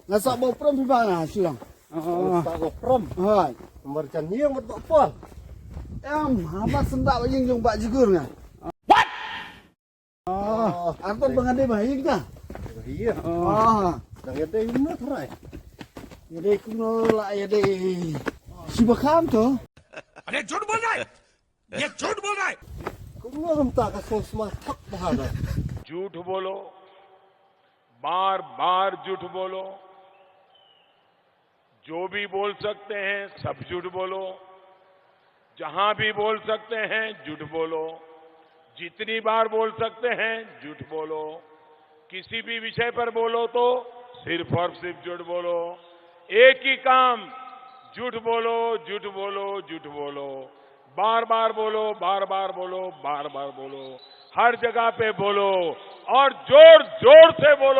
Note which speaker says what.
Speaker 1: Nasa bau prom di mana silang?
Speaker 2: Tak prom.
Speaker 1: Hai.
Speaker 2: Mercan yang berapa?
Speaker 1: Apa sendak yang jong bak jigur nga? Apa bangade bayi ka?
Speaker 2: Iya. Dah ada ini terai.
Speaker 1: Jadi kuno lah ya deh. Si bakam tu.
Speaker 3: अरे झूठ बोल रहा है ये झूठ बोल रहा है
Speaker 2: Kuno renta kasih semua tak bahada.
Speaker 4: झूठ बोलो, बार बार झूठ बोलो, जो भी बोल सकते हैं सब झूठ बोलो, जहां भी बोल सकते हैं झूठ बोलो, जितनी बार बोल सकते हैं झूठ बोलो, किसी भी विषय पर बोलो तो सिर्फ और सिर्फ झूठ बोलो। एक ही काम, झूठ बोलो, झूठ बोलो, झूठ बोलो, बार बार बोलो, बार बार बोलो, बार बार बोलो, हर जगह पे बोलो और जोर जोर से बोलो।